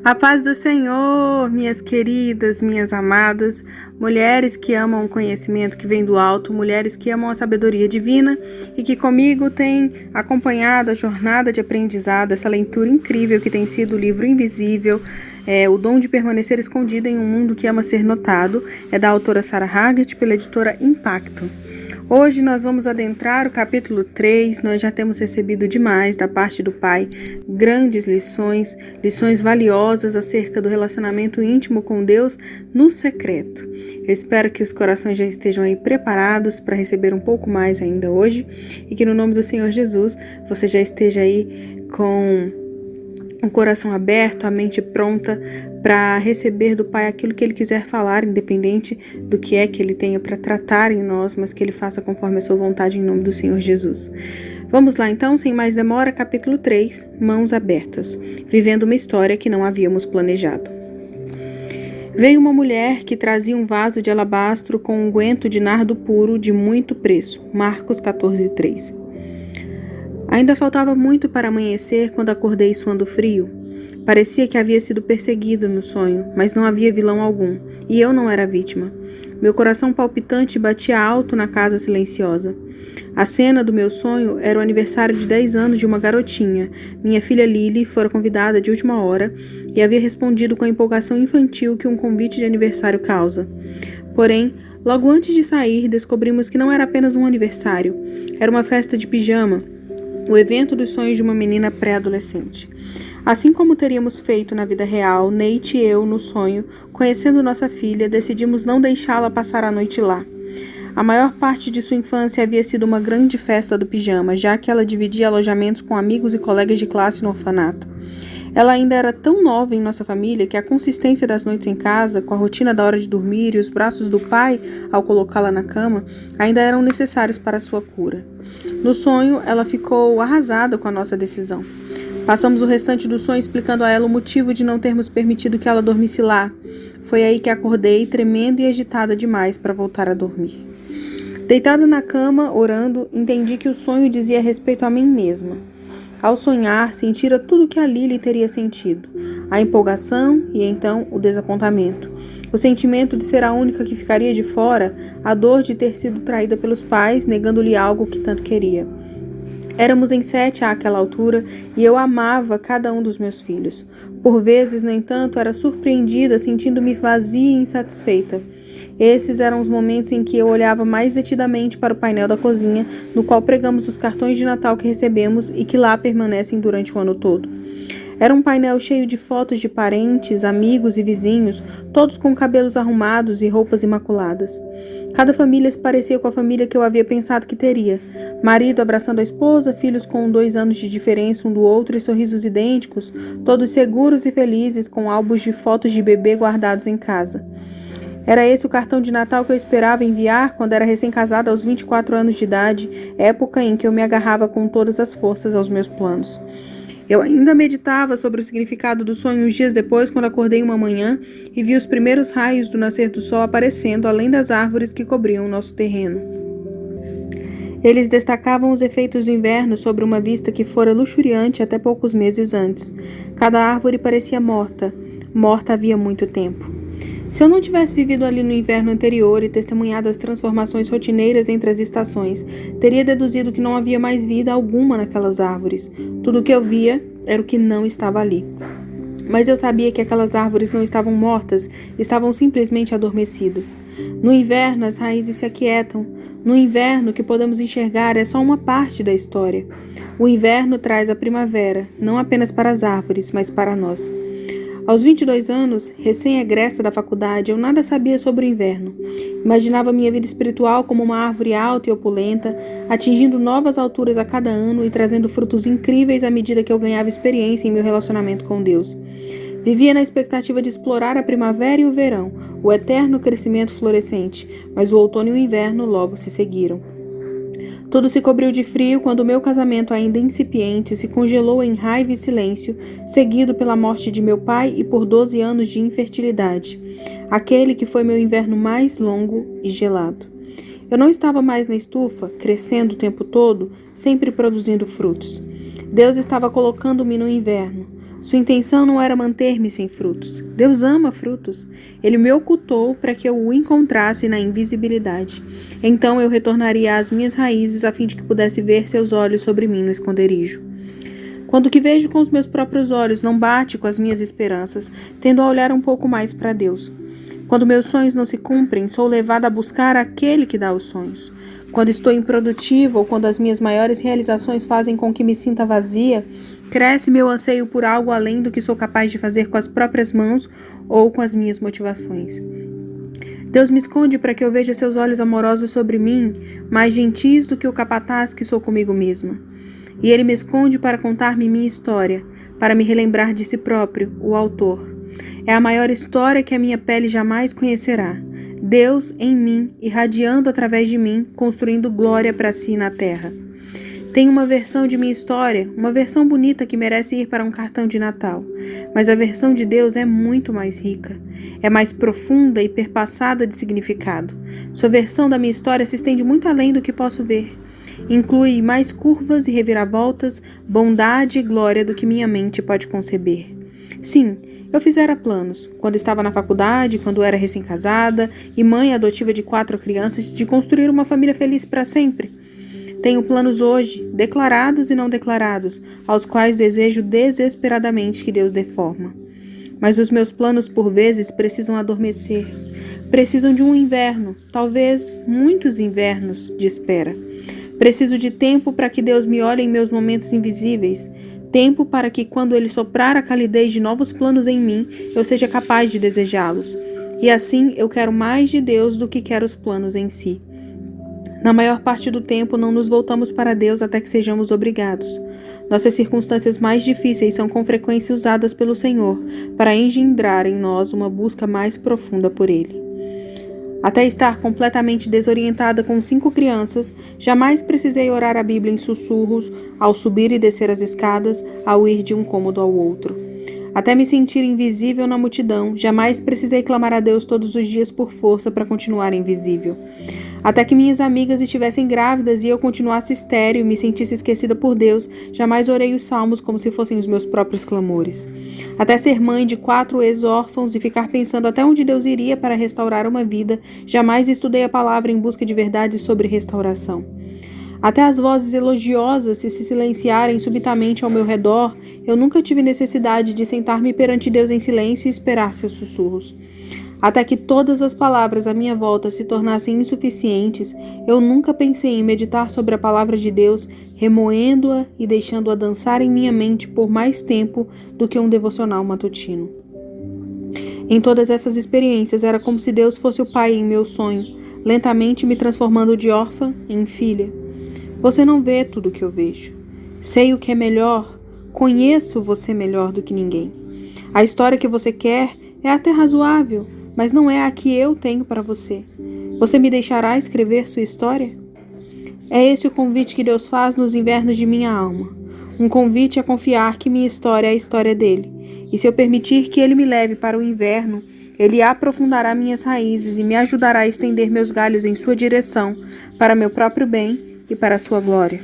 A paz do Senhor, minhas queridas, minhas amadas, mulheres que amam o conhecimento que vem do alto, mulheres que amam a sabedoria divina e que comigo têm acompanhado a jornada de aprendizado, essa leitura incrível que tem sido o livro Invisível, O Dom de Permanecer Escondido em um Mundo que Ama Ser Notado, é da autora Sarah Hargett, pela editora Impacto. Hoje nós vamos adentrar o capítulo 3, nós já temos recebido demais da parte do Pai grandes lições valiosas acerca do relacionamento íntimo com Deus no secreto. Eu espero que os corações já estejam aí preparados para receber um pouco mais ainda hoje e que no nome do Senhor Jesus você já esteja aí com o coração aberto, a mente pronta para receber do Pai aquilo que Ele quiser falar, independente do que é que Ele tenha para tratar em nós, mas que Ele faça conforme a sua vontade em nome do Senhor Jesus. Vamos lá então, sem mais demora, capítulo 3, Mãos Abertas, vivendo uma história que não havíamos planejado. Veio uma mulher que trazia um vaso de alabastro com um unguento de nardo puro de muito preço. Marcos 14:3. Ainda faltava muito para amanhecer quando acordei suando frio. Parecia que havia sido perseguido no sonho, mas não havia vilão algum, e eu não era vítima. Meu coração palpitante batia alto na casa silenciosa. A cena do meu sonho era o aniversário de 10 anos de uma garotinha. Minha filha Lily fora convidada de última hora e havia respondido com a empolgação infantil que um convite de aniversário causa. Porém, logo antes de sair, descobrimos que não era apenas um aniversário. Era uma festa de pijama. O evento dos sonhos de uma menina pré-adolescente. Assim como teríamos feito na vida real, Nate e eu, no sonho, conhecendo nossa filha, decidimos não deixá-la passar a noite lá. A maior parte de sua infância havia sido uma grande festa do pijama, já que ela dividia alojamentos com amigos e colegas de classe no orfanato. Ela ainda era tão nova em nossa família que a consistência das noites em casa, com a rotina da hora de dormir e os braços do pai ao colocá-la na cama, ainda eram necessários para sua cura. No sonho, ela ficou arrasada com a nossa decisão. Passamos o restante do sonho explicando a ela o motivo de não termos permitido que ela dormisse lá. Foi aí que acordei, tremendo e agitada demais para voltar a dormir. Deitada na cama, orando, entendi que o sonho dizia respeito a mim mesma. Ao sonhar, sentira tudo que a Lily teria sentido. A empolgação e então o desapontamento. O sentimento de ser a única que ficaria de fora, a dor de ter sido traída pelos pais, negando-lhe algo que tanto queria. Éramos em 7 àquela altura e eu amava cada um dos meus filhos. Por vezes, no entanto, era surpreendida, sentindo-me vazia e insatisfeita. Esses eram os momentos em que eu olhava mais detidamente para o painel da cozinha, no qual pregamos os cartões de Natal que recebemos e que lá permanecem durante o ano todo. Era um painel cheio de fotos de parentes, amigos e vizinhos, todos com cabelos arrumados e roupas imaculadas. Cada família se parecia com a família que eu havia pensado que teria. Marido abraçando a esposa, filhos com 2 anos de diferença um do outro e sorrisos idênticos, todos seguros e felizes com álbuns de fotos de bebê guardados em casa. Era esse o cartão de Natal que eu esperava enviar quando era recém-casada aos 24 anos de idade, época em que eu me agarrava com todas as forças aos meus planos. Eu ainda meditava sobre o significado do sonho uns dias depois, quando acordei uma manhã e vi os primeiros raios do nascer do sol aparecendo além das árvores que cobriam o nosso terreno. Eles destacavam os efeitos do inverno sobre uma vista que fora luxuriante até poucos meses antes. Cada árvore parecia morta havia muito tempo. Se eu não tivesse vivido ali no inverno anterior e testemunhado as transformações rotineiras entre as estações, teria deduzido que não havia mais vida alguma naquelas árvores. Tudo o que eu via era o que não estava ali. Mas eu sabia que aquelas árvores não estavam mortas, estavam simplesmente adormecidas. No inverno, as raízes se aquietam. No inverno, o que podemos enxergar é só uma parte da história. O inverno traz a primavera, não apenas para as árvores, mas para nós. Aos 22 anos, recém-egressa da faculdade, eu nada sabia sobre o inverno. Imaginava minha vida espiritual como uma árvore alta e opulenta, atingindo novas alturas a cada ano e trazendo frutos incríveis à medida que eu ganhava experiência em meu relacionamento com Deus. Vivia na expectativa de explorar a primavera e o verão, o eterno crescimento florescente, mas o outono e o inverno logo se seguiram. Tudo se cobriu de frio quando meu casamento, ainda incipiente, se congelou em raiva e silêncio, seguido pela morte de meu pai e por 12 anos de infertilidade, aquele que foi meu inverno mais longo e gelado. Eu não estava mais na estufa, crescendo o tempo todo, sempre produzindo frutos. Deus estava colocando-me no inverno. Sua intenção não era manter-me sem frutos. Deus ama frutos. Ele me ocultou para que eu o encontrasse na invisibilidade. Então eu retornaria às minhas raízes a fim de que pudesse ver seus olhos sobre mim no esconderijo. Quando o que vejo com os meus próprios olhos não bate com as minhas esperanças, tendo a olhar um pouco mais para Deus. Quando meus sonhos não se cumprem, sou levada a buscar aquele que dá os sonhos. Quando estou improdutiva ou quando as minhas maiores realizações fazem com que me sinta vazia, cresce meu anseio por algo além do que sou capaz de fazer com as próprias mãos ou com as minhas motivações. Deus me esconde para que eu veja seus olhos amorosos sobre mim, mais gentis do que o capataz que sou comigo mesma. E Ele me esconde para contar-me minha história, para me relembrar de si próprio, o autor. É a maior história que a minha pele jamais conhecerá. Deus em mim, irradiando através de mim, construindo glória para si na terra. Tem uma versão de minha história, uma versão bonita que merece ir para um cartão de Natal. Mas a versão de Deus é muito mais rica. É mais profunda e perpassada de significado. Sua versão da minha história se estende muito além do que posso ver. Inclui mais curvas e reviravoltas, bondade e glória do que minha mente pode conceber. Sim, eu fizera planos, quando estava na faculdade, quando era recém-casada e mãe adotiva de 4 crianças, de construir uma família feliz para sempre. Tenho planos hoje, declarados e não declarados, aos quais desejo desesperadamente que Deus dê forma. Mas os meus planos, por vezes, precisam adormecer. Precisam de um inverno, talvez muitos invernos de espera. Preciso de tempo para que Deus me olhe em meus momentos invisíveis. Tempo para que, quando Ele soprar a calidez de novos planos em mim, eu seja capaz de desejá-los. E assim eu quero mais de Deus do que quero os planos em si. Na maior parte do tempo não nos voltamos para Deus até que sejamos obrigados. Nossas circunstâncias mais difíceis são com frequência usadas pelo Senhor para engendrar em nós uma busca mais profunda por Ele. Até estar completamente desorientada com 5 crianças, jamais precisei orar a Bíblia em sussurros, ao subir e descer as escadas, ao ir de um cômodo ao outro. Até me sentir invisível na multidão, jamais precisei clamar a Deus todos os dias por força para continuar invisível. Até que minhas amigas estivessem grávidas e eu continuasse estéril e me sentisse esquecida por Deus, jamais orei os salmos como se fossem os meus próprios clamores. Até ser mãe de 4 ex-órfãos e ficar pensando até onde Deus iria para restaurar uma vida, jamais estudei a palavra em busca de verdades sobre restauração. Até as vozes elogiosas se silenciarem subitamente ao meu redor, eu nunca tive necessidade de sentar-me perante Deus em silêncio e esperar seus sussurros. Até que todas as palavras à minha volta se tornassem insuficientes, eu nunca pensei em meditar sobre a palavra de Deus, remoendo-a e deixando-a dançar em minha mente por mais tempo do que um devocional matutino. Em todas essas experiências, era como se Deus fosse o pai em meu sonho, lentamente me transformando de órfã em filha. Você não vê tudo o que eu vejo. Sei o que é melhor, conheço você melhor do que ninguém. A história que você quer é até razoável, mas não é a que eu tenho para você. Você me deixará escrever sua história? É esse o convite que Deus faz nos invernos de minha alma. Um convite a confiar que minha história é a história dele. E se eu permitir que ele me leve para o inverno, ele aprofundará minhas raízes e me ajudará a estender meus galhos em sua direção, para meu próprio bem e para a sua glória.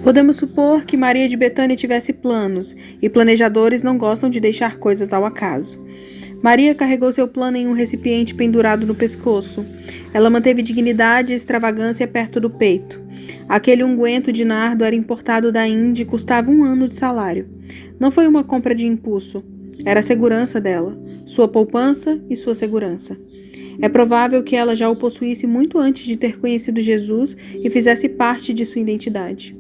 Podemos supor que Maria de Betânia tivesse planos, e planejadores não gostam de deixar coisas ao acaso. Maria carregou seu plano em um recipiente pendurado no pescoço. Ela manteve dignidade e extravagância perto do peito. Aquele unguento de nardo era importado da Índia e custava 1 ano de salário. Não foi uma compra de impulso. Era a segurança dela, sua poupança e sua segurança. É provável que ela já o possuísse muito antes de ter conhecido Jesus e fizesse parte de sua identidade.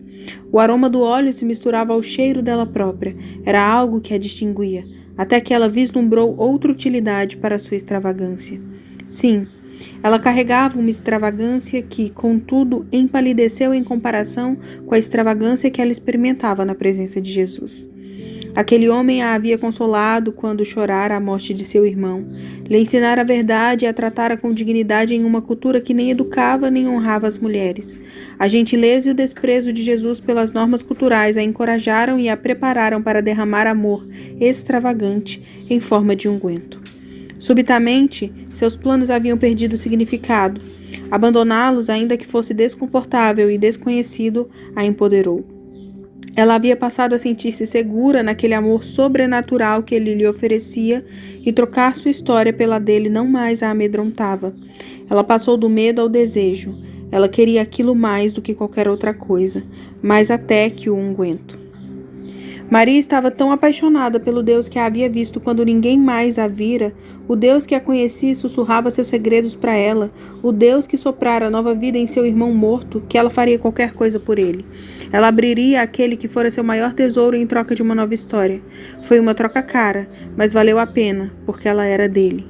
O aroma do óleo se misturava ao cheiro dela própria. Era algo que a distinguia, até que ela vislumbrou outra utilidade para sua extravagância. Sim, ela carregava uma extravagância que, contudo, empalideceu em comparação com a extravagância que ela experimentava na presença de Jesus. Aquele homem a havia consolado quando chorara a morte de seu irmão, lhe ensinara a verdade e a tratara com dignidade em uma cultura que nem educava nem honrava as mulheres. A gentileza e o desprezo de Jesus pelas normas culturais a encorajaram e a prepararam para derramar amor extravagante em forma de unguento. Subitamente, seus planos haviam perdido significado. Abandoná-los, ainda que fosse desconfortável e desconhecido, a empoderou. Ela havia passado a sentir-se segura naquele amor sobrenatural que ele lhe oferecia, e trocar sua história pela dele não mais a amedrontava. Ela passou do medo ao desejo. Ela queria aquilo mais do que qualquer outra coisa, mais até que o unguento. Maria estava tão apaixonada pelo Deus que a havia visto quando ninguém mais a vira, o Deus que a conhecia e sussurrava seus segredos para ela, o Deus que soprara nova vida em seu irmão morto, que ela faria qualquer coisa por ele. Ela abriria aquele que fora seu maior tesouro em troca de uma nova história. Foi uma troca cara, mas valeu a pena, porque ela era dele.